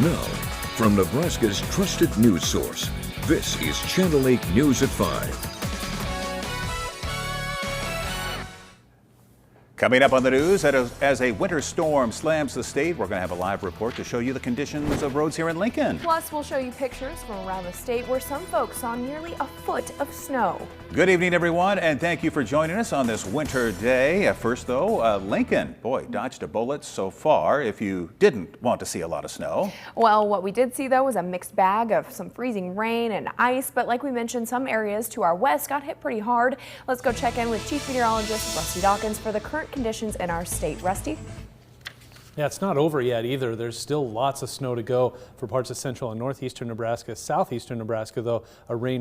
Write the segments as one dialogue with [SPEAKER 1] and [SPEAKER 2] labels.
[SPEAKER 1] Now, from Nebraska's trusted news source, this is Channel 8 News at 5.
[SPEAKER 2] Coming up on the news, as a winter storm slams the state, we're going to have a live report to show you the conditions of roads here in Lincoln.
[SPEAKER 3] Plus, we'll show you pictures from around the state where some folks saw nearly a foot of snow.
[SPEAKER 2] Good evening, everyone, and thank you for joining us on this winter day. First, though, Lincoln, boy, dodged a bullet so far if you didn't want to see a lot of snow.
[SPEAKER 3] Well, what we did see, though, was a mixed bag of some freezing rain and ice, but like we mentioned, some areas to our west got hit pretty hard. Let's go check in with Chief Meteorologist Rusty Dawkins for the current conditions in our state. Rusty?
[SPEAKER 4] Yeah, it's not over yet either. There's still lots of snow to go for parts of central and northeastern Nebraska. Southeastern Nebraska, though,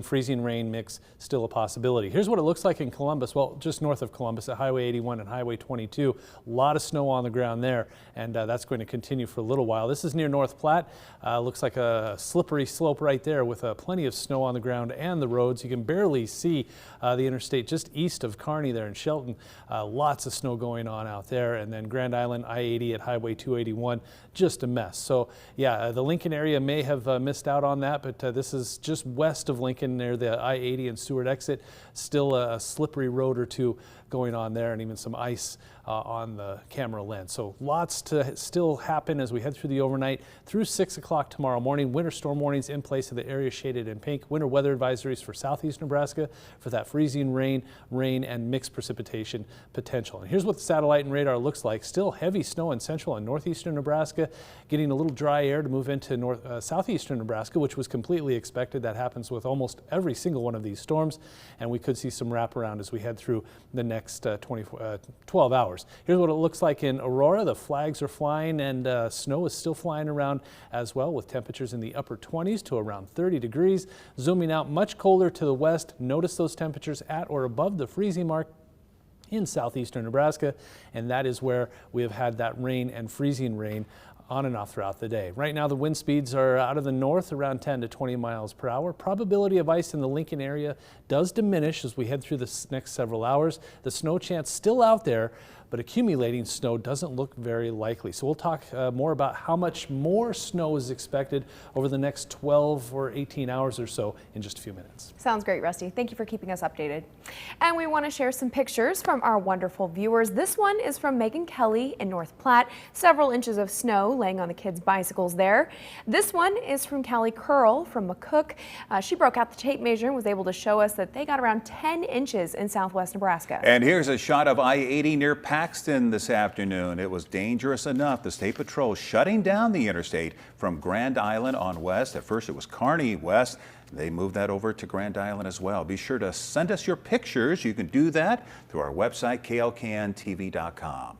[SPEAKER 4] freezing rain mix still a possibility. Here's what it looks like in Columbus, well, just north of Columbus at Highway 81 and Highway 22. A lot of snow on the ground there, and that's going to continue for a little while. This is near North Platte. Looks like a slippery slope right there with plenty of snow on the ground and the roads. You can barely see the interstate just east of Kearney there in Shelton. Lots of snow going on out there. And then Grand Island, I-80 at Highway 281, just a mess. So yeah, the Lincoln area may have missed out on that, but this is just west of Lincoln near the I-80 and Seward exit. Still a slippery road or two going on there, and even some ice on the camera lens. So lots to still happen as we head through the overnight through 6 o'clock tomorrow morning. Winter storm warnings in place of the area shaded in pink. Winter weather advisories for southeast Nebraska for that freezing rain, and mixed precipitation potential. And here's what the satellite and radar looks like. Still heavy snow in central and northeastern Nebraska, getting a little dry air to move into southeastern Nebraska, which was completely expected. That happens with almost every single one of these storms, and we could see some wraparound as we head through the next 12 hours. Here's what it looks like in Aurora. The flags are flying, and snow is still flying around as well, with temperatures in the upper 20s to around 30 degrees. Zooming out much colder to the west, notice those temperatures at or above the freezing mark in southeastern Nebraska, and that is where we have had that rain and freezing rain on and off throughout the day. Right now the wind speeds are out of the north around 10 to 20 miles per hour. Probability of ice in the Lincoln area does diminish as we head through the next several hours. The snow chance still out there, but accumulating snow doesn't look very likely. So we'll talk more about how much more snow is expected over the next 12 or 18 hours or so in just a few minutes.
[SPEAKER 3] Sounds great, Rusty. Thank you for keeping us updated. And we want to share some pictures from our wonderful viewers. This one is from Megan Kelly in North Platte. Several inches of snow laying on the kids' bicycles there. This one is from Callie Curl from McCook. She broke out the tape measure and was able to show us that they got around 10 inches in southwest Nebraska.
[SPEAKER 2] And here's a shot of I-80 near Paxton this afternoon. It was dangerous enough. The State Patrol shutting down the interstate from Grand Island on west. At first it was Kearney west. They moved that over to Grand Island as well. Be sure to send us your pictures. You can do that through our website, klkntv.com.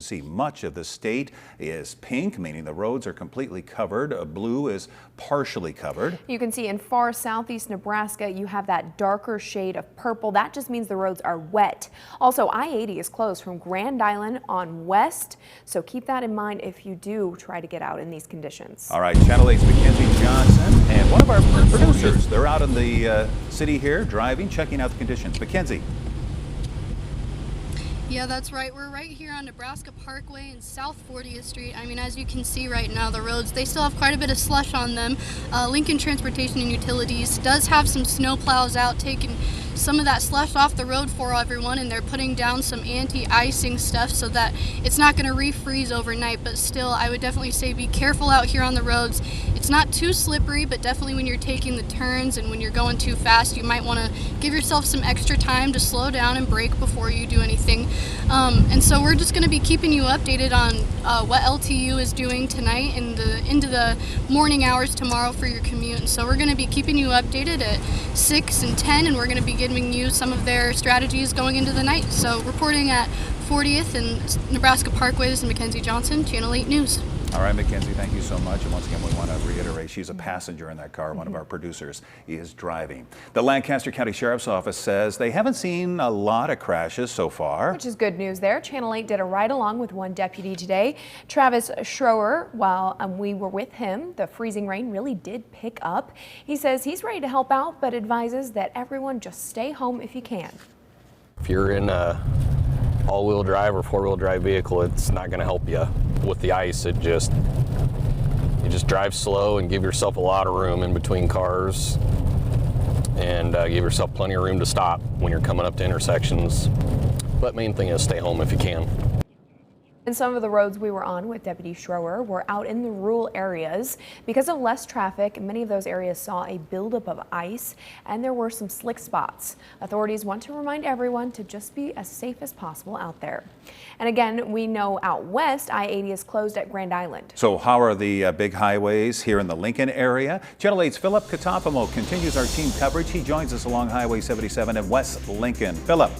[SPEAKER 2] See, much of the state is pink, meaning the roads are completely covered. Blue is partially covered.
[SPEAKER 3] You can see in far southeast Nebraska, you have that darker shade of purple. That just means the roads are wet. Also, I-80 is closed from Grand Island on west, so keep that in mind if you do try to get out in these conditions.
[SPEAKER 2] All right, Channel 8's Mackenzie Johnson and one of our producers. They're out in the city here driving, checking out the conditions. Mackenzie.
[SPEAKER 5] Yeah, that's right. We're right here on Nebraska Parkway and South 40th Street. I mean, as you can see right now, the roads, they still have quite a bit of slush on them. Lincoln Transportation and Utilities does have some snow plows out taking some of that slush off the road for everyone, and they're putting down some anti-icing stuff so that it's not going to refreeze overnight. But still, I would definitely say be careful out here on the roads. It's not too slippery, but definitely when you're taking the turns and when you're going too fast, you might want to give yourself some extra time to slow down and brake before you do anything. And so we're just going to be keeping you updated on what LTU is doing tonight and into the morning hours tomorrow for your commute. And so we're going to be keeping you updated at 6 and 10, and we're going to be giving you some of their strategies going into the night. So reporting at 40th and Nebraska Parkway, this is Mackenzie Johnson, Channel 8 News.
[SPEAKER 2] All right, Mackenzie, thank you so much. And once again, we want to reiterate, she's a passenger in that car. One of our producers is driving. The Lancaster County Sheriff's Office says they haven't seen a lot of crashes so far.
[SPEAKER 3] Which is good news there. Channel 8 did a ride-along with one deputy today, Travis Schroer. While we were with him, the freezing rain really did pick up. He says he's ready to help out, but advises that everyone just stay home if you can.
[SPEAKER 6] If you're in a all-wheel drive or four-wheel drive vehicle, it's not going to help you with the ice. You just drive slow and give yourself a lot of room in between cars, and give yourself plenty of room to stop when you're coming up to intersections. But main thing is stay home if you can.
[SPEAKER 3] And some of the roads we were on with Deputy Schroer were out in the rural areas. Because of less traffic, many of those areas saw a buildup of ice, and there were some slick spots. Authorities want to remind everyone to just be as safe as possible out there. And again, we know out west, I-80 is closed at Grand Island.
[SPEAKER 2] So how are the big highways here in the Lincoln area? Channel 8's Philip Katafamo continues our team coverage. He joins us along Highway 77 in West Lincoln. Philip.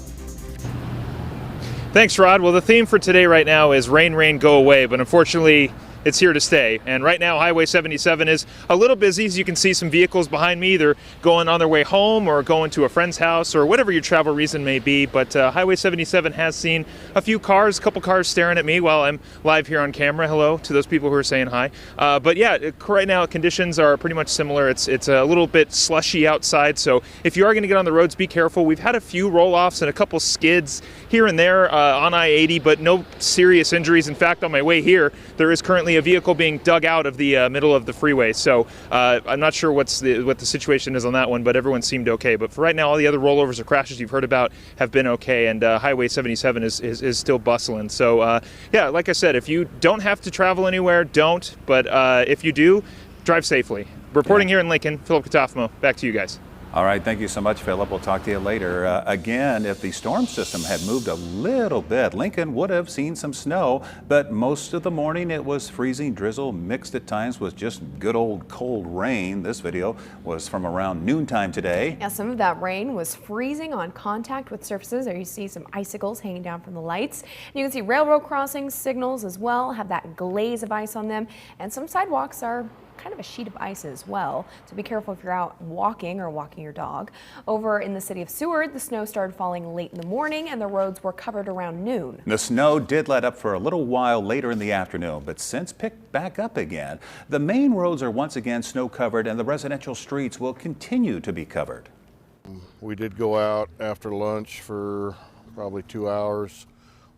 [SPEAKER 7] Thanks, Rod. Well, the theme for today right now is rain, rain, go away, but unfortunately it's here to stay. And right now, Highway 77 is a little busy. As you can see, some vehicles behind me, either going on their way home or going to a friend's house or whatever your travel reason may be. But Highway 77 has seen a few cars, a couple cars staring at me while I'm live here on camera. Hello to those people who are saying hi. But yeah, right now conditions are pretty much similar. It's a little bit slushy outside, so if you are going to get on the roads, be careful. We've had a few roll-offs and a couple skids here and there on I-80, but no serious injuries. In fact, on my way here, there is currently a vehicle being dug out of the middle of the freeway. So I'm not sure what the situation is on that one, but everyone seemed okay. But for right now, all the other rollovers or crashes you've heard about have been okay, and Highway 77 is still bustling. So yeah, like I said, if you don't have to travel anywhere, don't. But if you do, drive safely. Reporting here in Lincoln, Philip Katafamo, back to you guys.
[SPEAKER 2] All right, thank you so much, Philip. We'll talk to you later. Again, if the storm system had moved a little bit, Lincoln would have seen some snow, but most of the morning it was freezing drizzle mixed at times with just good old cold rain. This video was from around noontime today.
[SPEAKER 3] Yeah, some of that rain was freezing on contact with surfaces. There you see some icicles hanging down from the lights. And you can see railroad crossings, signals as well, have that glaze of ice on them, and some sidewalks are kind of a sheet of ice as well. So be careful if you're out walking or walking your dog. Over in the city of Seward, the snow started falling late in the morning and the roads were covered around noon.
[SPEAKER 2] The snow did let up for a little while later in the afternoon, but since picked back up again. The main roads are once again snow covered and the residential streets will continue to be covered.
[SPEAKER 8] We did go out after lunch for probably 2 hours.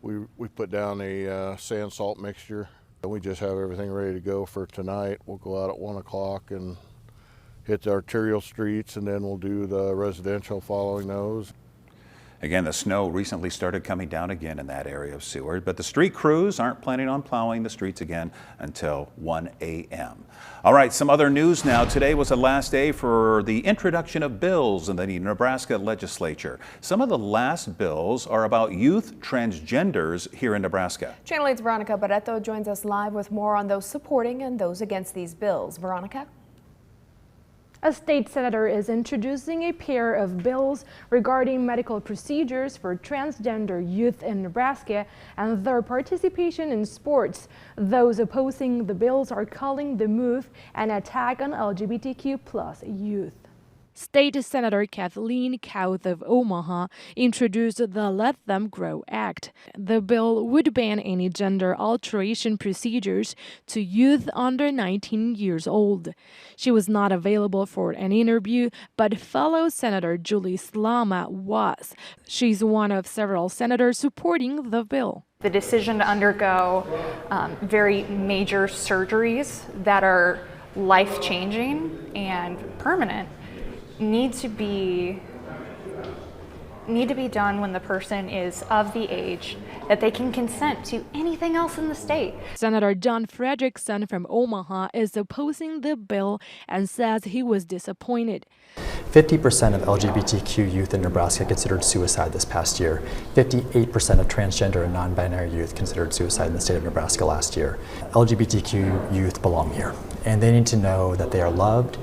[SPEAKER 8] We put down a sand salt mixture. We just have everything ready to go for tonight. We'll go out at 1 o'clock and hit the arterial streets, and then we'll do the residential following those.
[SPEAKER 2] Again, the snow recently started coming down again in that area of Seward, but the street crews aren't planning on plowing the streets again until 1 a.m. All right, some other news now. Today was the last day for the introduction of bills in the Nebraska legislature. Some of the last bills are about youth transgenders here in Nebraska.
[SPEAKER 3] Channel 8's Veronica Barreto joins us live with more on those supporting and those against these bills. Veronica?
[SPEAKER 9] A state senator is introducing a pair of bills regarding medical procedures for transgender youth in Nebraska and their participation in sports. Those opposing the bills are calling the move an attack on LGBTQ+ youth. State Senator Kathleen Kauth of Omaha introduced the Let Them Grow Act. The bill would ban any gender alteration procedures to youth under 19 years old. She was not available for an interview, but fellow Senator Julie Slama was. She's one of several senators supporting the bill.
[SPEAKER 10] The decision to undergo very major surgeries that are life-changing and permanent need to be done when the person is of the age that they can consent to anything else in the state.
[SPEAKER 9] Senator John Frederickson from Omaha is opposing the bill and says he was disappointed.
[SPEAKER 11] 50% of LGBTQ youth in Nebraska considered suicide this past year. 58% of transgender and non-binary youth considered suicide in the state of Nebraska last year. LGBTQ youth belong here, and they need to know that they are loved,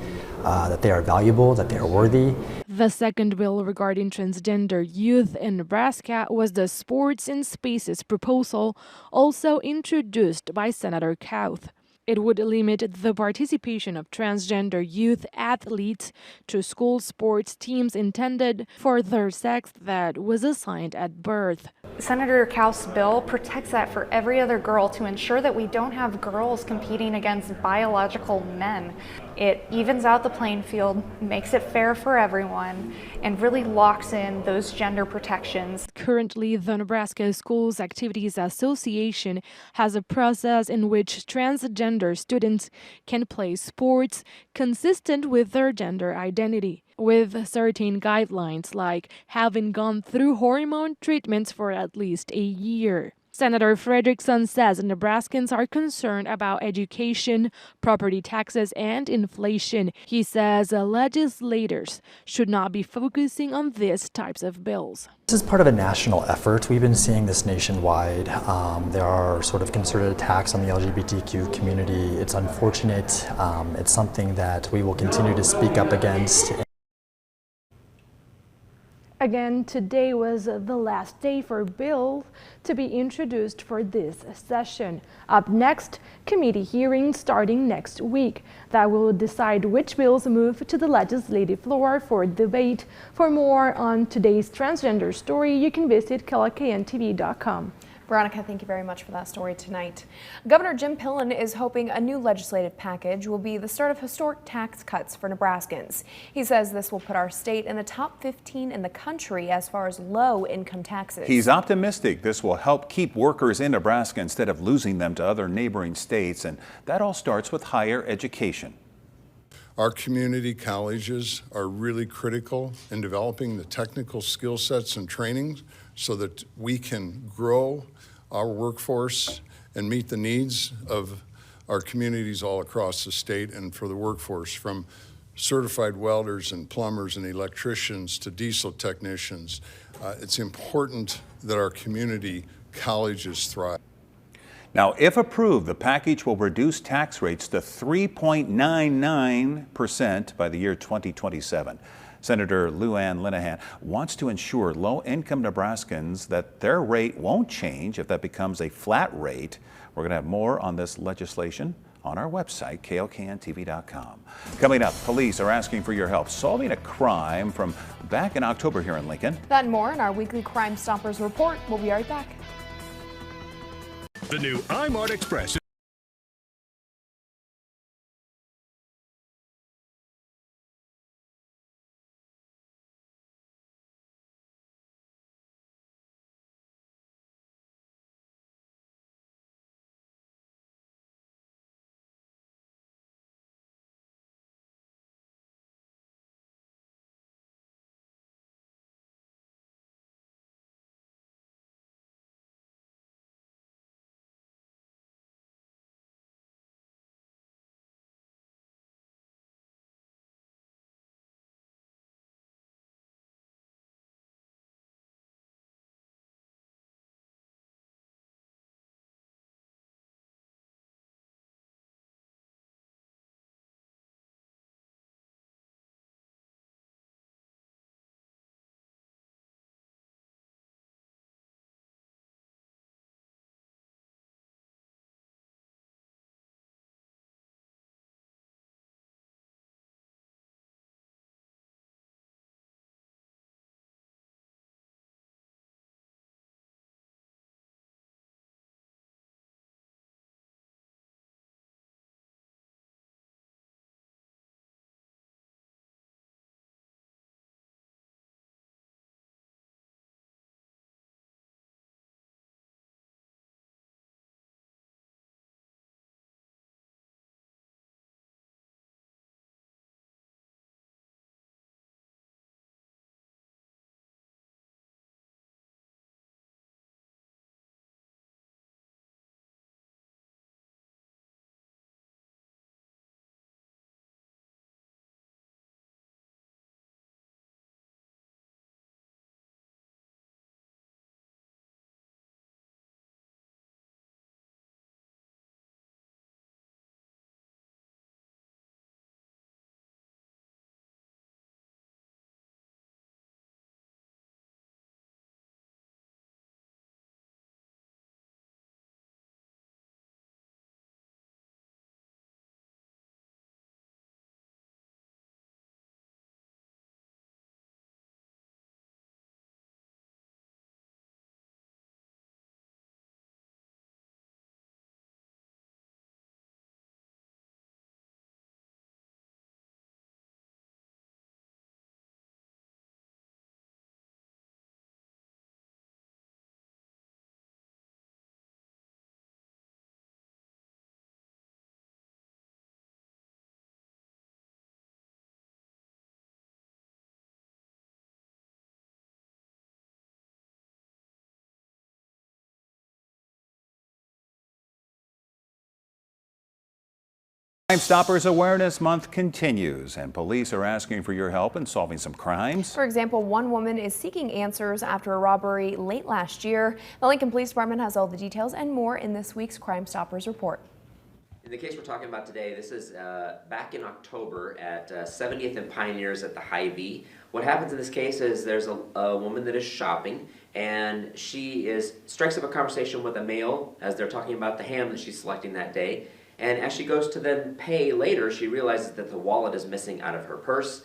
[SPEAKER 11] that they are valuable, that they are worthy.
[SPEAKER 9] The second bill regarding transgender youth in Nebraska was the Sports and Spaces proposal, also introduced by Senator Kauth. It would limit the participation of transgender youth athletes to school sports teams intended for their sex that was assigned at birth.
[SPEAKER 10] Senator Kauf's bill protects that for every other girl to ensure that we don't have girls competing against biological men. It evens out the playing field, makes it fair for everyone, and really locks in those gender protections.
[SPEAKER 9] Currently, the Nebraska Schools Activities Association has a process in which transgender students can play sports consistent with their gender identity, with certain guidelines like having gone through hormone treatments for at least a year. Senator Fredrickson says Nebraskans are concerned about education, property taxes, and inflation. He says legislators should not be focusing on these types of bills.
[SPEAKER 11] This is part of a national effort. We've been seeing this nationwide. There are sort of concerted attacks on the LGBTQ community. It's unfortunate. It's something that we will continue to speak up against.
[SPEAKER 9] Again, today was the last day for bills to be introduced for this session. Up next, committee hearings starting next week that will decide which bills move to the legislative floor for debate. For more on today's transgender story, you can visit KLKNTV.com.
[SPEAKER 3] Veronica, thank you very much for that story tonight. Governor Jim Pillen is hoping a new legislative package will be the start of historic tax cuts for Nebraskans. He says this will put our state in the top 15 in the country as far as low income taxes.
[SPEAKER 2] He's optimistic this will help keep workers in Nebraska instead of losing them to other neighboring states, and that all starts with higher education.
[SPEAKER 12] Our community colleges are really critical in developing the technical skill sets and trainings so that we can grow our workforce and meet the needs of our communities all across the state and for the workforce, from certified welders and plumbers and electricians to diesel technicians. It's important that our community colleges thrive.
[SPEAKER 2] Now, if approved, the package will reduce tax rates to 3.99% by the year 2027. Senator Lou Ann Linehan wants to ensure low-income Nebraskans that their rate won't change if that becomes a flat rate. We're going to have more on this legislation on our website, klkntv.com. Coming up, police are asking for your help solving a crime from back in October here in Lincoln.
[SPEAKER 3] That and more in our weekly Crime Stoppers report. We'll be right back.
[SPEAKER 13] The new iMart Express
[SPEAKER 2] Crime Stoppers Awareness Month continues, and police are asking for your help in solving some crimes.
[SPEAKER 3] For example, one woman is seeking answers after a robbery late last year. The Lincoln Police Department has all the details and more in this week's Crime Stoppers report.
[SPEAKER 14] In the case we're talking about today, this is back in October at 70th and Pioneers at the Hy-Vee. What happens in this case is there's a woman that is shopping, and she strikes up a conversation with a male as they're talking about the ham that she's selecting that day. And as she goes to then pay later, she realizes that the wallet is missing out of her purse.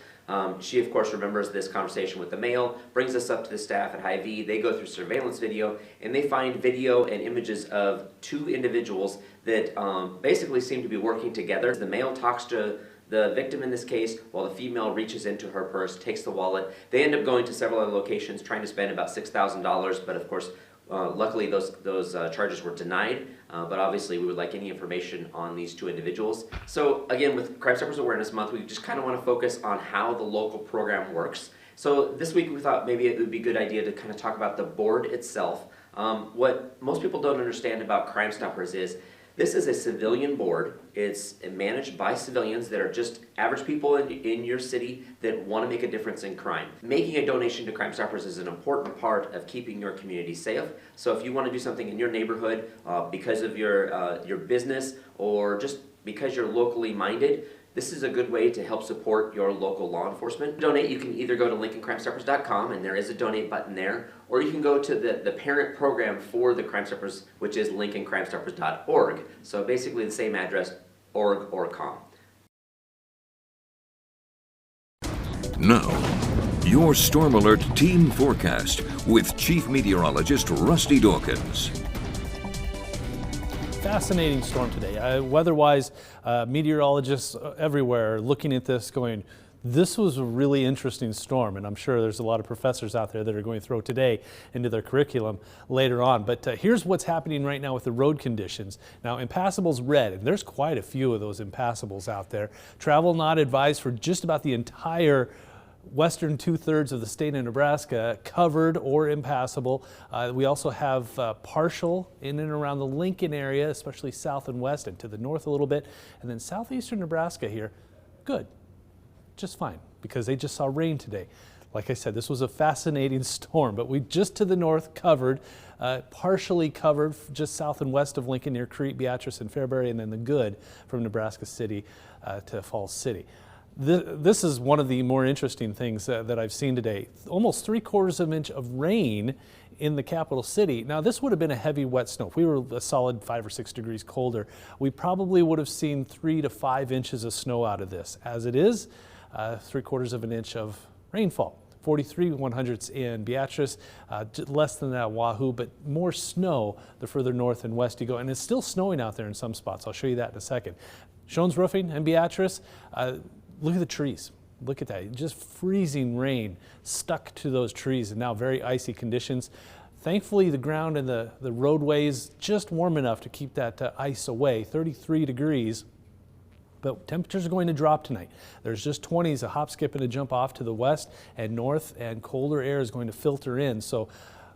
[SPEAKER 14] She, of course, remembers this conversation with the male, brings this up to the staff at Hy-Vee. They go through surveillance video, and they find video and images of two individuals that basically seem to be working together. The male talks to the victim in this case, while the female reaches into her purse, takes the wallet. They end up going to several other locations, trying to spend about $6,000, but of course, luckily those charges were denied, but obviously we would like any information on these two individuals. So again, with Crime Stoppers Awareness Month, we just kind of want to focus on how the local program works. So this week we thought maybe it would be a good idea to kind of talk about the board itself. What most people don't understand about Crime Stoppers is this is a civilian board. It's managed by civilians that are just average people in your city that want to make a difference in crime. Making a donation to Crime Stoppers is an important part of keeping your community safe. So if you want to do something in your neighborhood because of your business or just because you're locally minded, this is a good way to help support your local law enforcement. Donate, you can either go to LincolnCrimeStoppers.com, and there is a donate button there, or you can go to the parent program for the Crime Stoppers, which is LincolnCrimeStoppers.org. So basically the same address, org or com.
[SPEAKER 1] Now, your Storm Alert team forecast with Chief Meteorologist Rusty Dawkins.
[SPEAKER 4] Fascinating storm today. Weather-wise, meteorologists everywhere are looking at this going, this was a really interesting storm, and I'm sure there's a lot of professors out there that are going to throw today into their curriculum later on. But here's what's happening right now with the road conditions. Now, impassables red, and there's quite a few of those impassables out there. Travel not advised for just about the entire western two-thirds of the state of Nebraska, covered or impassable. We also have partial in and around the Lincoln area, especially south and west, and to the north a little bit. And then southeastern Nebraska here, good, just fine, because they just saw rain today. Like I said, this was a fascinating storm, but we just to the north covered, partially covered just south and west of Lincoln near Crete, Beatrice, and Fairbury, and then the good from Nebraska City to Falls City. This is one of the more interesting things that I've seen today. Almost 3/4 of an inch of rain in the capital city. Now, this would have been a heavy wet snow. If we were a solid 5 or 6 degrees colder, we probably would have seen 3 to 5 inches of snow out of this. As it is, 3/4 of an inch of rainfall. 43 100ths in Beatrice, less than that Wahoo, but more snow the further north and west you go. And it's still snowing out there in some spots. I'll show you that in a second. Shones Roofing and Beatrice, look at the trees. Look at that, just freezing rain stuck to those trees and now very icy conditions. Thankfully, the ground and the roadways just warm enough to keep that ice away, 33 degrees. But temperatures are going to drop tonight. There's just 20s, a hop, skip, and a jump off to the west and north, and colder air is going to filter in. So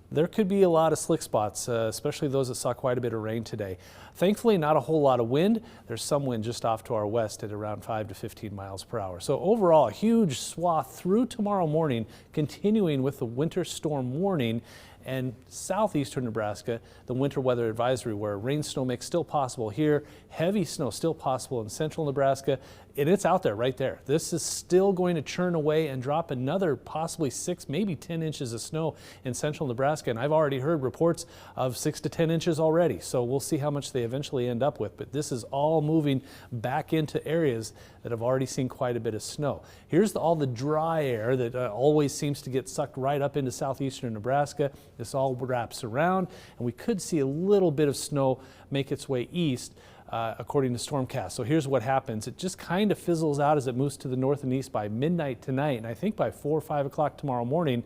[SPEAKER 4] there could be a lot of slick spots, especially those that saw quite a bit of rain today. Thankfully, not a whole lot of wind. There's some wind just off to our west at around 5 to 15 miles per hour. So overall, a huge swath through tomorrow morning, continuing with the winter storm warning. And southeastern Nebraska, the winter weather advisory, where rain snow mix still possible here, heavy snow still possible in central Nebraska, and it's out there right there. This is still going to churn away and drop another possibly 6, maybe 10 inches of snow in central Nebraska, and I've already heard reports of 6 to 10 inches already, so we'll see how much they eventually end up with. But this is all moving back into areas that have already seen quite a bit of snow. Here's all the dry air that always seems to get sucked right up into southeastern Nebraska. This all wraps around, and we could see a little bit of snow make its way east, according to Stormcast. So here's what happens. It just kind of fizzles out as it moves to the north and east by midnight tonight, and I think by 4 or 5 o'clock tomorrow morning,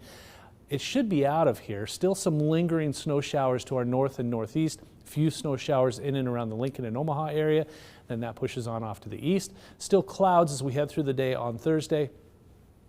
[SPEAKER 4] it should be out of here. Still some lingering snow showers to our north and northeast, few snow showers in and around the Lincoln and Omaha area, then that pushes on off to the east. Still clouds as we head through the day on Thursday.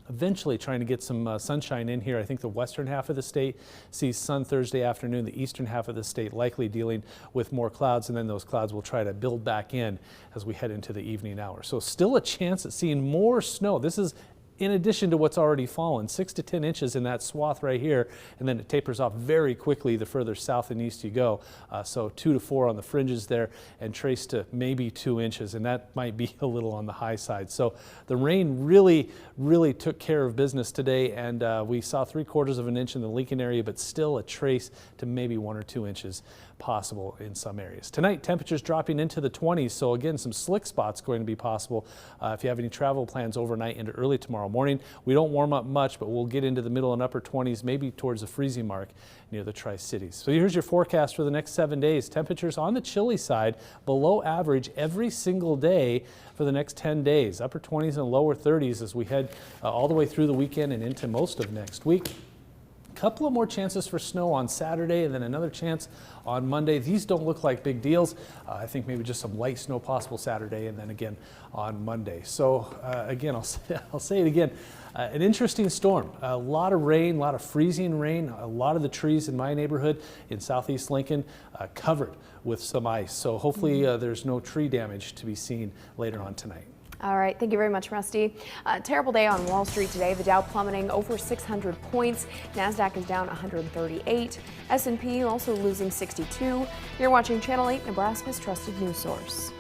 [SPEAKER 4] Eventually trying to get some sunshine in here. I think the western half of the state sees sun Thursday afternoon. The eastern half of the state likely dealing with more clouds, and then those clouds will try to build back in as we head into the evening hours. So still a chance at seeing more snow. This is in addition to what's already fallen, 6 to 10 inches in that swath right here, and then it tapers off very quickly the further south and east you go. So 2 to 4 on the fringes there, and trace to maybe 2 inches, and that might be a little on the high side. So the rain really took care of business today, and we saw 3/4 of an inch in the Lincoln area, but still a trace to maybe 1 or 2 inches possible in some areas. Tonight, temperatures dropping into the 20s, so again, some slick spots going to be possible if you have any travel plans overnight into early tomorrow morning. We don't warm up much, but we'll get into the middle and upper 20s, maybe towards the freezing mark near the Tri-Cities. So here's your forecast for the next 7 days. Temperatures on the chilly side, below average every single day for the next 10 days. Upper 20s and lower 30s as we head all the way through the weekend and into most of next week. Couple of more chances for snow on Saturday, and then another chance on Monday. These don't look like big deals. I think maybe just some light snow possible Saturday, and then again on Monday. So again, I'll say it again. An interesting storm. A lot of rain, a lot of freezing rain. A lot of the trees in my neighborhood in southeast Lincoln covered with some ice. So hopefully there's no tree damage to be seen later on tonight.
[SPEAKER 3] All right, thank you very much, Rusty. Terrible day on Wall Street today. The Dow plummeting over 600 points. NASDAQ is down 138. S&P also losing 62. You're watching Channel 8, Nebraska's trusted news source.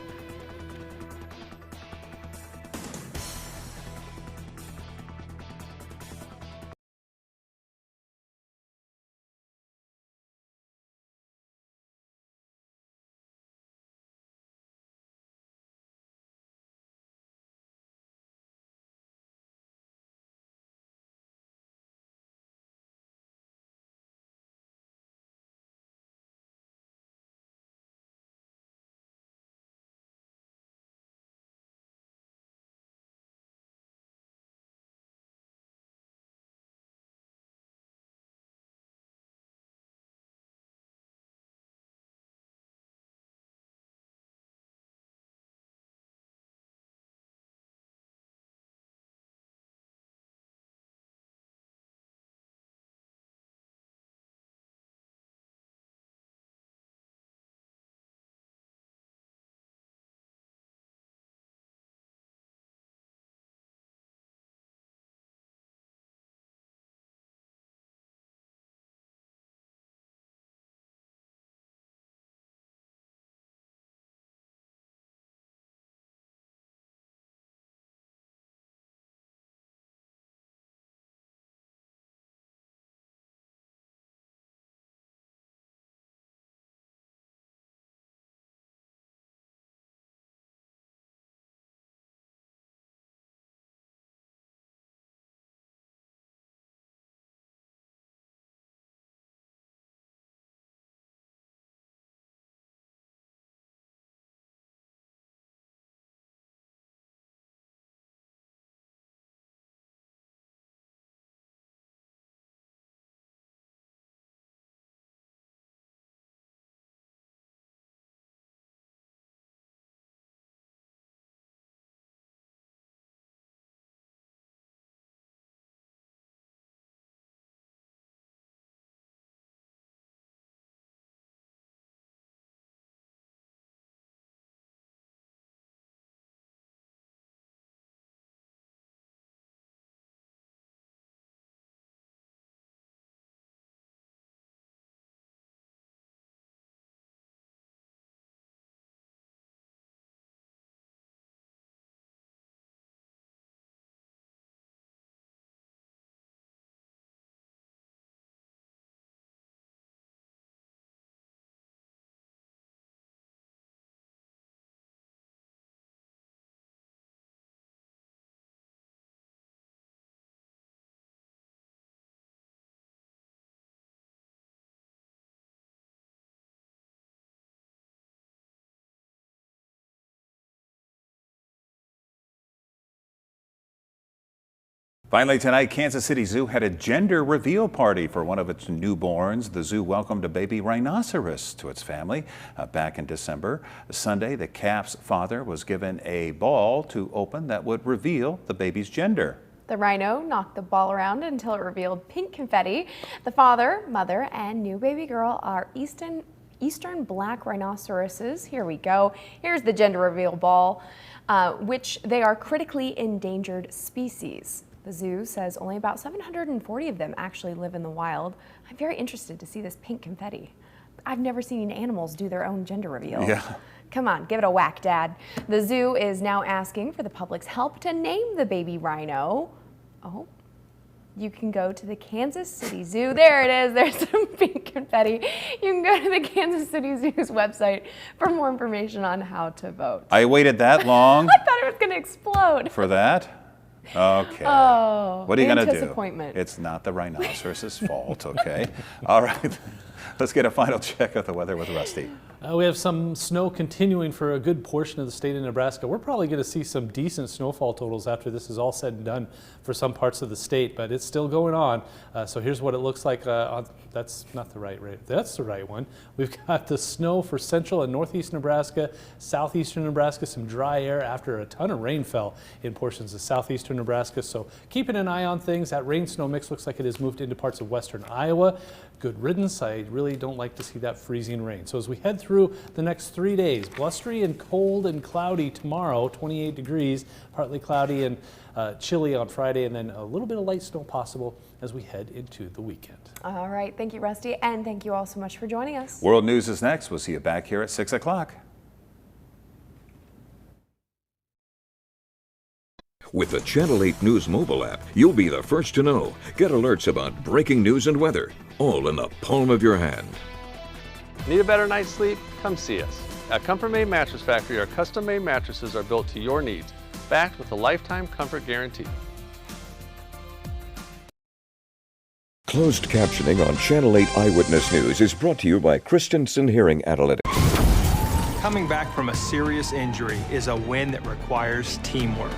[SPEAKER 2] Finally tonight, Kansas City Zoo had a gender reveal party for one of its newborns. The zoo welcomed a baby rhinoceros to its family back in December. Sunday, the calf's father was given a ball to open that would reveal the baby's gender.
[SPEAKER 3] The rhino knocked the ball around until it revealed pink confetti. The father, mother, and new baby girl are Eastern black rhinoceroses. Here we go. Here's the gender reveal ball, which they are critically endangered species. The zoo says only about 740 of them actually live in the wild. I'm very interested to see this pink confetti. I've never seen animals do their own gender reveal.
[SPEAKER 2] Yeah.
[SPEAKER 3] Come on, give it a whack, Dad. The zoo is now asking for the public's help to name the baby rhino. Oh, you can go to the Kansas City Zoo. There it is. There's some pink confetti. You can go to the Kansas City Zoo's website for more information on how to vote.
[SPEAKER 2] I waited that long.
[SPEAKER 3] I thought it was going to explode.
[SPEAKER 2] For that? Okay.
[SPEAKER 3] Oh,
[SPEAKER 2] what are you going to do?
[SPEAKER 3] disappointment.
[SPEAKER 2] It's not the rhinoceros's fault, okay? All right. Let's get a final check of the weather with Rusty.
[SPEAKER 4] We have some snow continuing for a good portion of the state of Nebraska. We're probably going to see some decent snowfall totals after this is all said and done for some parts of the state, but it's still going on. So here's what it looks like. That's not the right rate. That's the right one. We've got the snow for central and northeast Nebraska, southeastern Nebraska, some dry air after a ton of rain fell in portions of southeastern Nebraska. So keeping an eye on things. That rain-snow mix looks like it has moved into parts of western Iowa. Good riddance. I really don't like to see that freezing rain. So as we head through the next 3 days, blustery and cold and cloudy tomorrow, 28 degrees, partly cloudy and chilly on Friday, and then a little bit of light snow possible as we head into the weekend.
[SPEAKER 3] All right. Thank you, Rusty. And thank you all so much for joining us.
[SPEAKER 2] World News is next. We'll see you back here at 6 o'clock.
[SPEAKER 1] With the Channel 8 News mobile app, you'll be the first to know. Get alerts about breaking news and weather, all in the palm of your hand.
[SPEAKER 15] Need a better night's sleep? Come see us. At Comfort Made Mattress Factory, our custom-made mattresses are built to your needs, backed with a lifetime comfort guarantee.
[SPEAKER 1] Closed captioning on Channel 8 Eyewitness News is brought to you by Christensen Hearing Analytics.
[SPEAKER 16] Coming back from a serious injury is a win that requires teamwork.